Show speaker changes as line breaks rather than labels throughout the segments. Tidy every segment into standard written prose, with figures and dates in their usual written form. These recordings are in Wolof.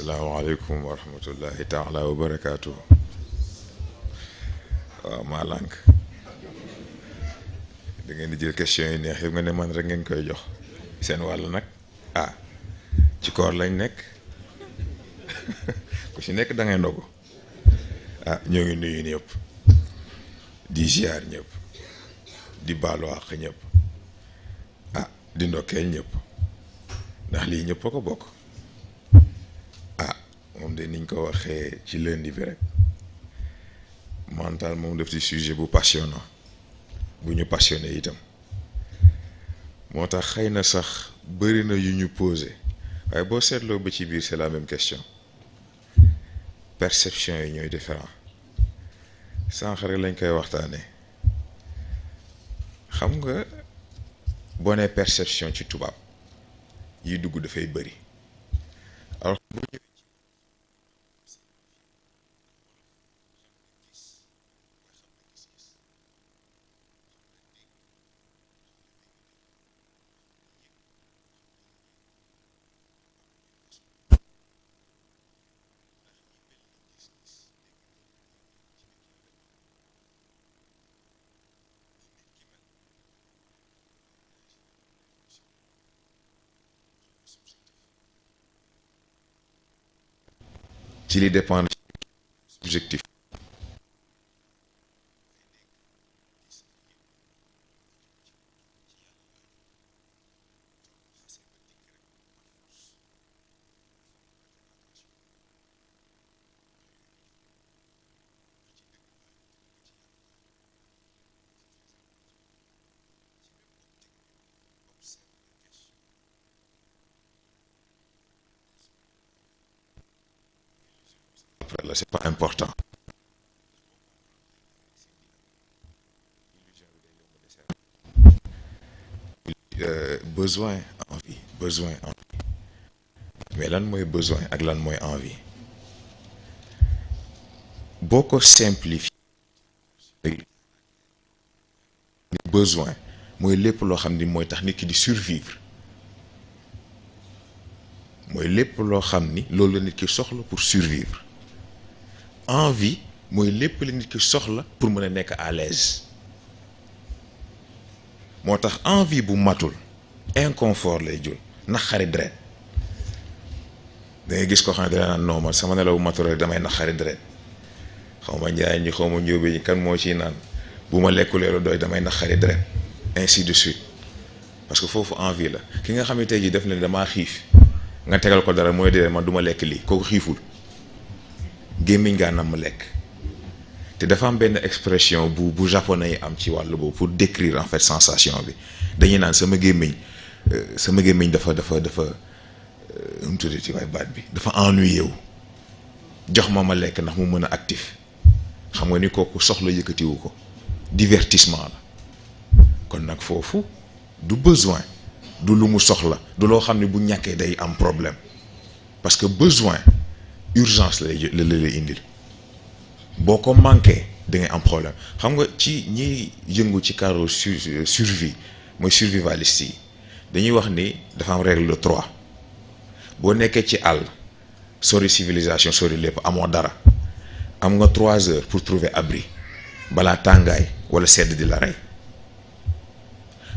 asalaamaaleykum wa rahmatullahi taala wa barakaatu. waaw maa lànk da ngeen di jël question yi neex yëpp nga ne man rek ngeen koy jox seen wàll nag ci koor lañ nekk ku ci nekk da ngay ndogu ñoo ngi nuyu ñëpp di ziar ñëpp di baalu àq ñëpp di ndokkeel ñëpp ndax lii ñëpp a ko bokk moom de niñ ko waxee ci lundi bi rek mental moom def ci sujet bu passionnant bu ñu passionné itam moo tax xëy na sax bëri na yu ñu posé waaye boo seetloo ba ci biir c'est la même question perception yi ñooy différent sànq rek lañ koy waxtaanee xam nga boo nee perception ci tubaab yi dugg dafay bëri alors ci li dépend objectif là c'est pas important besoin envie mais lan mooy besoin ak lan mooy envie boo ko simplifier besoin mooy lépp loo xam ni mooy tax nit ki di survivre mooy lépp loo xam ni loolu la nit ki soxla pour survivre envie mooy lépp la nit ki soxla pour mën a nekk à l'aise moo tax envie bu matul inconfort lay jul naqari deret da ngay gis ko xam ne dana naan non man sama nelaw bu matul rek damay naqari deret xaw ma njaay ñi xaw ma njóobe ñi kan moo ciy naan bu ma lekkulee lu doy damay naqari deret ainsi de suite parce que foofu envie la ki nga xam ne tey jii def na damaa xiif nga tegal ko dara mooy dee man du ma lekk lii kooku xiiful gémmiñ gaa nam lekk te dafa am benn expression bu japonais yi am ci wàll boobu pour décrire en fait sensation bi dañuy naan sama gémmiñ dafa mu tuddee ci waay baat bi dafa ennuyé wu jox ma lekk ndax mu mën a actif xam nga ni kooku soxla yëkkatiwu ko divertissement la kon nag foofu du besoin du lu mu soxla du loo xam ne bu ñàkkee day am problème parce que besoin urgence lay indil boo ko manqué da ngay am problème xam nga ci ñiy yëngu ci cadre survie mooy survivaliste yi dañuy wax ni dafa am règle de 3 boo nekkee ci àll sori civilisation sori lépp amoo dara am nga 3 heures pour trouver abri balaa tàngaay wala sedd di la rey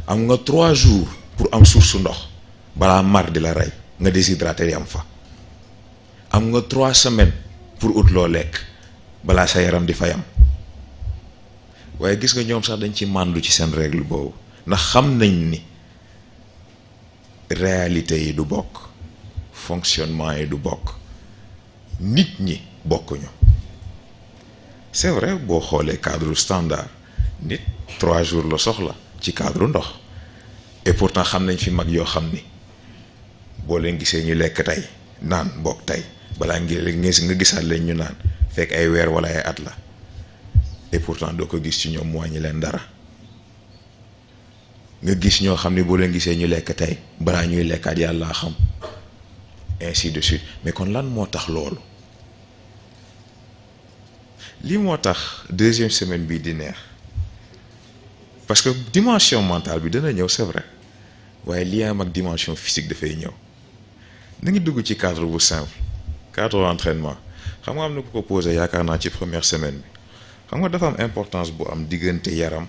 am nga 3 jours pour am source ndox balaa mar di la rey nga déshydraté yi am fa am nga 3 semaines pour ut loo lekk balaa sa yaram di fayam waaye gis nga ñoom sax dañ ci màndu ci seen règle boobu ndax xam nañ ni réalité yi du bokk fonctionnement yi du bokk nit ñi bokkuñu c'est vrai boo xoolee cadre standard nit 3 jours la soxla ci cadre ndox et pourtant xam nañ fi mag yoo xam ni boo leen gisee ñu lekk tey naan bokk tey balaa nga gisaat leen ñu naan fekk ay weer wala ay at la et pourtant doo ko gis ci ñoom mu wàññi leen dara nga gis ñoo xam ne boo leen gisee ñu lekk tey balaa ñuy lekkaat yàlla xam ainsi de suite mais kon lan moo tax loolu lii moo tax 2e semaine bii di neex parce que dimension mentale bi dana ñëw c'est vrai waaye lien am ak dimension physique dafay ñëw na ngi dugg ci cadre bu simple cadre entraînement xam nga am na ku ko posé yaakaar naa ci première semaine bi xam nga dafa am importance bu am diggante yaram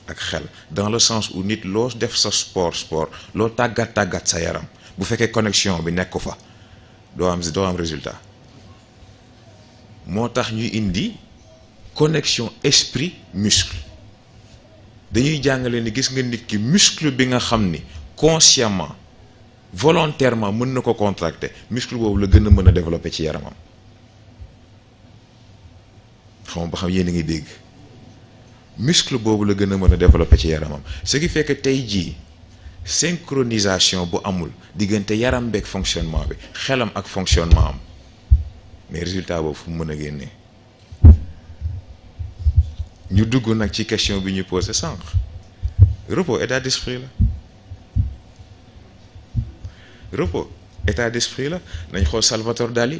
ak xel dans le sens où nit loo def sa sport loo tàggat sa yaram bu fekkee connexion bi nekk ko fa doo am résultat moo tax ñuy indi connexion esprit muscle dañuy jàngale ni gis nga nit ki muscle bi nga xam ni consciemment volontairement mën na ko contracter muscle boobu la gën a mën a développer ci yaramam xam ba xam yéen a ngi dégg muscle boobu la gën a mën a développer ci yaramam ce qui fait que tey jii synchronisation bu amul diggante yaram beeg fonctionnement bi xelam ak fonctionnement am mais résultat boobu fu mu mën a génnee ñu dugg nag ci question bi ñu posé sànq repos état d'esprit la repos état d'esprit la nañ xool Salvatore Dali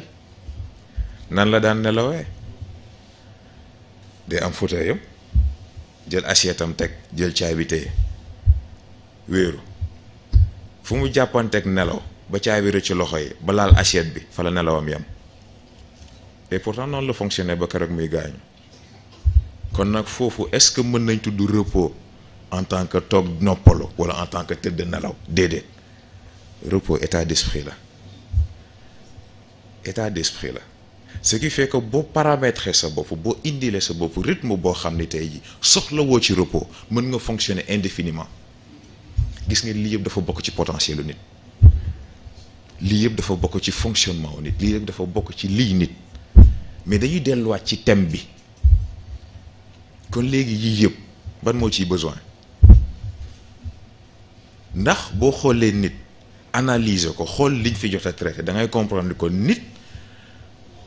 nan la daan nelawee day am fauteuil am jël assiette am teg jël caay bi téye wéeru fu mu jàppanteeg nelaw ba caay bi rëcc loxo yi ba laal assiette bi fa la nelawam yam et pourtant noonu la fonctionné ba keroog muy gaañu kon nag foofu est-ce que mën nañ tudd repos en tant que toog noppalu wala en tant que tëdd nelaw déedéet repos état d'esprit la état d'esprit la ce qui fait que boo paramétrer sa bopp boo indilee sa bopp rythme boo xam ni tey ji soxla woo ci repos mën nga fonctionner indéfiniment gis nga lii yëpp dafa bokk ci potentiel u nit lii yëpp dafa bokk ci fonctionnement u nit lii yëpp dafa bokk ci lii nit mais dañuy delluwaat ci thème bi kon léegi yii yëpp ban moo ciy besoin ndax boo xoolee nit analyser ko xool liñ fi jot a traité da ngay comprendre ko nit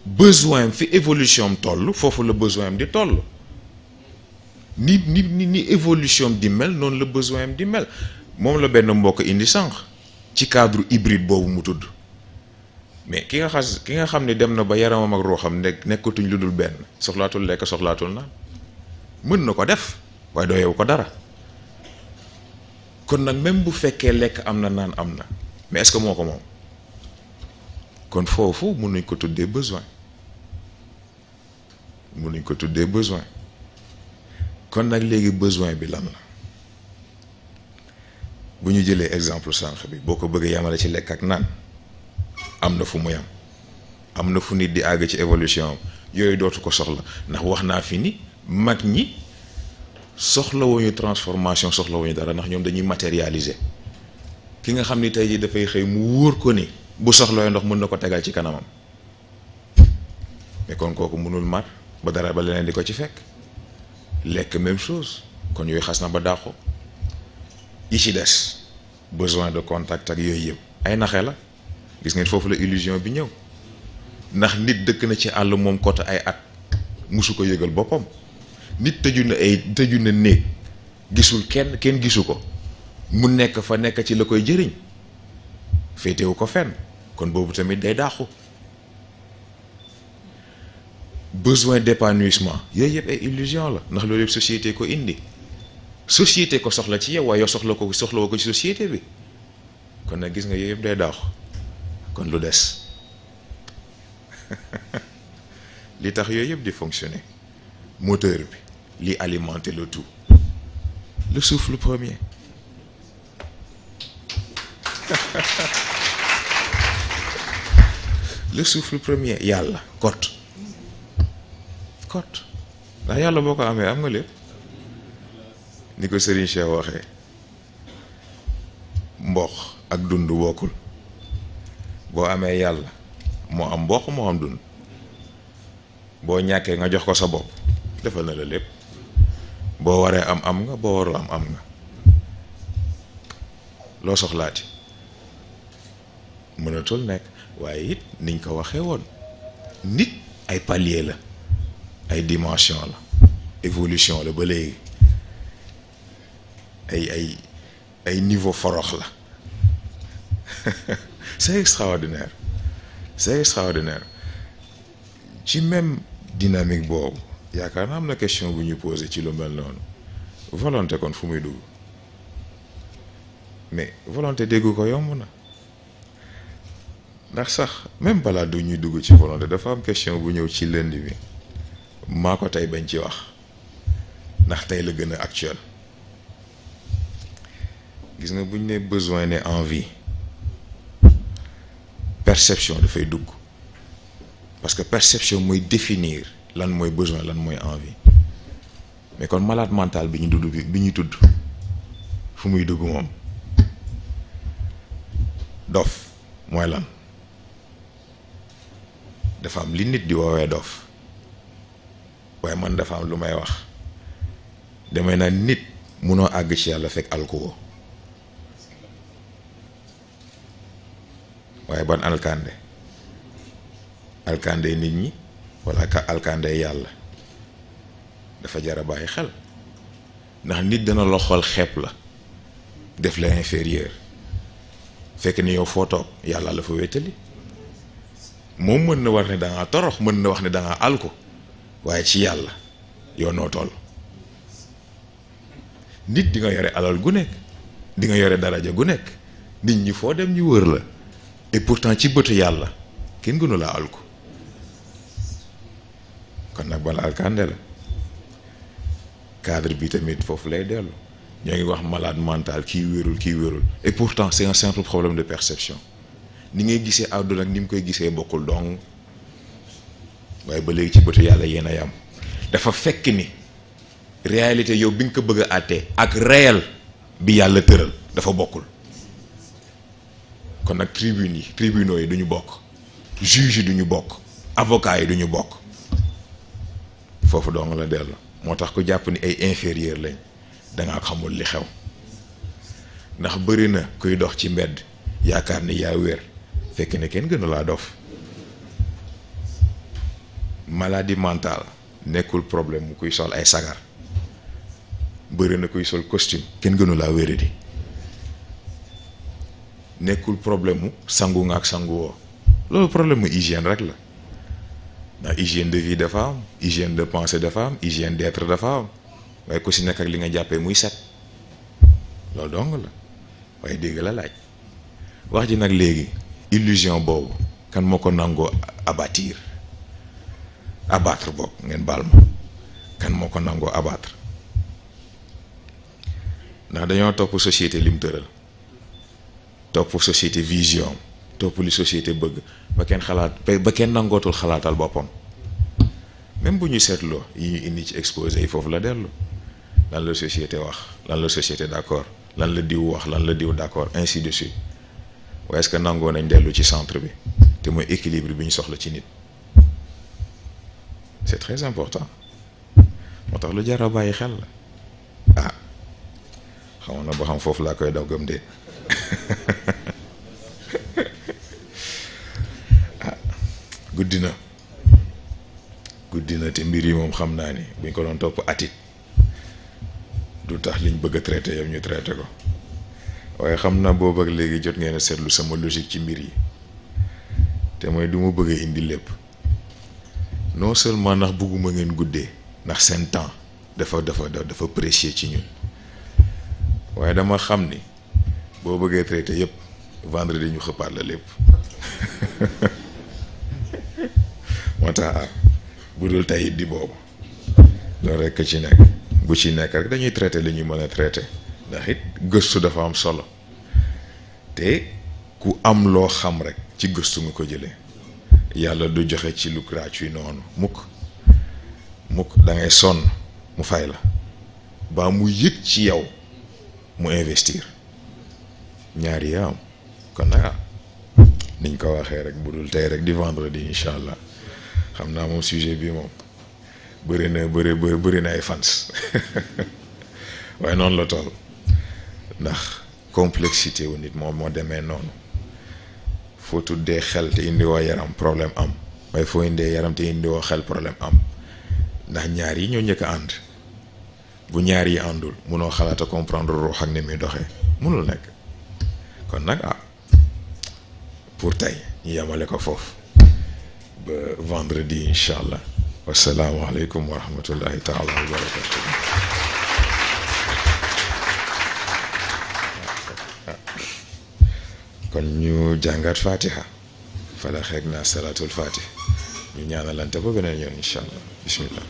besoin fi évolution am toll foofu la besoin am di toll ni évolution am di mel noonu la besoin am di mel moom la benn mbokk indi sànq ci cadre hybride boobu mu tudd mais ki nga xam ne dem na ba yaramam ak ruuxam nekkatuñ lu dul benn soxlaatul lekk soxlaatul naan mën na ko def waaye dooyewu ko dara kon nag même bu fekkee lekk am na naan am na mais est-ce que moo ko moom kon foofu mun nañ ko tuddee besoin mun nañ ko tuddee besoin kon nag léegi besoin bi lan la bu ñu jëlee exemple sànq bi boo ko bëggee yamale ci lekk ak naan am na fu mu yam am na fu nit di àgg ci évolution am yooyu dootu ko soxla ndax wax naa fi ni mag ñi soxlawuñu transformation soxlawuñu dara ndax ñoom dañuy matérialiser ki nga xam ni tey jii dafay xëy mu wóor ko ni bu soxlawee ndox mën na ko tegal ci kanamam mais kon kooku mënul mar ba dara ba leneen di ko ci fekk lekk même chose kon yooyu xas na ba dàqu yi ci des besoin de contact ak yooyu yëpp ay naxe la gis ngeen foofu la illusion bi ñëw ndax nit dëkk na ci àll moom côté ay at musu ko yëgal boppam nit tëju na néeg gisul kenn gisu ko mu nekk fa nekk ci la koy jëriñ féetewu ko fenn kon boobu tamit day dàqu besoin d'épanouissement yooyu yëpp ay illusion la ndax loolu yëpp société ko indi société ko soxla ci yow waaye yow soxla ko ci société bi kon nag gis nga yooyu yëpp day dàqu kon lu des li tax yooyu yëpp di fonctionner moteur bi li alimenter le tout le souffle premier le souffle premier yàlla kot ndax yàlla boo ko amee am nga lépp ni ko Serigne Cheikh waxee mboq ak dund bokkul boo amee yàlla moo am mboq moo am dund boo ñàkkee nga jox ko sa bopp defal na la lépp boo waree am nga boo warul am nga loo soxlaati mënatul nekk waaye it niñ ko waxee woon nit ay palier la ay dimension la évolution la ba léegi ay niveau forox la c'est extraordinaire ci même dynamique boobu yaakaar naa am na question bu ñu posé ci lu mel noonu volonté kon fu muy dugg mais volonté dégg ko yomb na ndax sax même balaa du ñuy dugg ci volonté dafa am question bu ñëw ci lundi bi maa ko tey bañ ci wax ndax tey la gën a actuel gis nga bu ñu ne besoin ne envie perception dafay dugg parce que perception mooy définir lan mooy besoin lan mooy envie mais kon malade mental bi ñu dudd bi ñuy tudd fu muy dugg moom dof mooy lan dafa am li nit di woowee dof waaye man dafa am lu may wax damay naan nit munoo àgg ci yàlla fekk alkuwo waaye ban alkande nit ñi wala ka alkande yàlla dafa jara bàyyi xel ndax nit dana la xool xeeb la def la inférieur fekk ni yow foo toog yàlla la fa wéttali moom mën na war ne dangaa torox mën na wax ne dangaa alko waaye ci yàlla yow noo toll nit di nga yore alal gu nekk di nga yore daraja gu nekk nit ñi foo dem ñu wër la et pourtant ci bëtu yàlla kenn gënu laa alko kon nag bala alkande la cadre bi tamit foofu lay dellu ñoo ngi wax malade mental kii wérul et pourtant c'est un simple problème de perception ni ngay gisee àdduna ak ni mu koy gisee bokkul dong waaye ba léegi ci bëtu yàlla yéen a yam dafa fekk ni réalité yow bi nga ko bëgg a àttee ak réel bi yàlla tëral dafa bokkul kon nag tribunaux yi duñu bokk juge yi duñu bokk avocat yi duñu bokk foofu dong la dellu moo tax ku jàpp ni ay inférieur lañ dangaa xamul li xew ndax bëri na kuy dox ci mbedd yaakaar ni yaa wér fekk ne kenn gënu laa dof maladie mentale nekkul problème mu kuy sol ay sagar bëri na kuy sol costume kenn gënu laa wéradi nekkul problème mu sangu nga ak sangu woo loolu problème mu hygiène rek la ndax hygiène de vie dafa am hygiène de pensée dafa am hygiène d'être dafa am waaye ku si nekk ak li nga jàppee muy set loolu dong la waaye dégg la laaj wax ji nag léegi illusion boobu kan moo ko nangoo abattre boobu ngeen baal ma kan moo ko nangoo abattre ndax dañoo topp société lim tëral topp société vision topp li société bëgg ba kenn nangootul xalaatal boppam même bu ñu seetloo yi ñu indi ci exposé yi foofu la dellu lan la société wax lan la société d'accord lan la diw wax lan la diw d'accord ainsi de suite waaye est-ce que nangoo nañ dellu ci centre bi te mooy équilibre bi ñu soxla ci nit c'est très important moo tax lu jar a bàyyi xel la ah xamoon na ba xam foofu laa koy daw gëm de ah guddi na te mbir yi moom xam naa ni buñ ko doon topp atit du tax liñ bëgg a traité yam ñu traité ko waaye xam naa boobu ak léegi jot ngeen a seetlu sama logique ci mbir yi te mooy du ma bëgg a indi lépp non seulement ndax bëgguma ngeen guddee ndax seen temps dafa précieux ci ñun waaye dama xam ni boo bëggee traité yépp vendredi ñu xëppaat la lépp moo tax bu dul tey di boobu loolu rekk ci nekk bu ci nekk rek dañuy traité li ñuy mën a traité ndax it gëstu dafa am solo te ku am loo xam rek ci gëstu nga ko jëlee yàlla du joxe ci lu gratuit noonu mukk da ngay sonn mu fay la ba mu yëg ci yow mu investir ñaari yaa am kon nag niñ ko waxee rek bu dul tey rek di vendredi incha allah xam naa moom sujet bi moom bëri na ay fans waaye noonu la toll ndax complexité wu nit moom moo demee noonu foo tuddee xel te indiwoo yaram problème am waaye foo indee yaram te indiwoo xel problème am ndax ñaar yi ñoo njëkk a ànd bu ñaar yi àndul munoo xalaat a comprendre ruux ak ni muy doxee munul nekk kon nag pour tey ñu yemale ko foofu ba vendredi incha allah wasalaamualeykum wa rahmatullahi taala wa barakatu kon ñu jàngat fatiha fala xeeg naa salaatul fatih ñu ñaanalante ba beneen yoon incha allah bismillah.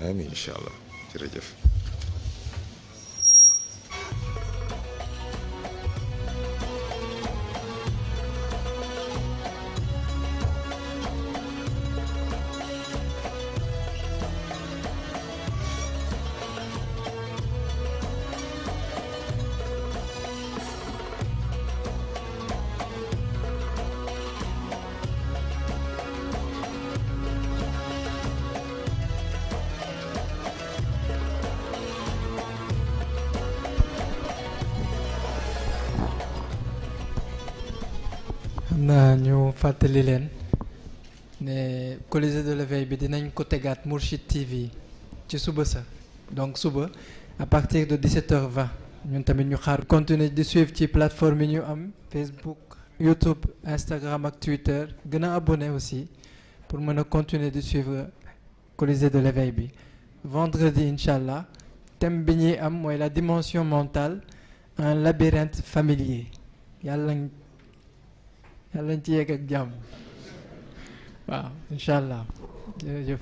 amiin incha allah jërëjëf.
na ñu fàttali leen ne Colisée de l'éveil bi dinañ ko tegaat Mourchid TV ci suba sa donc suba à partir de 17h20 ñun tamit ñu xaar continuer di suivre ci plateforme yi ñu am Facebook YouTube Instagram ak Twitter gën a abonné aussi pour mën a continuer di suivre Colisée de l'éveil bi vendredi incha allah thème bi ñuy am mooy la dimension mentale un labyrinthe familier yàlla nañ ci yegg ak jàmm waaw incha allah jërëjëf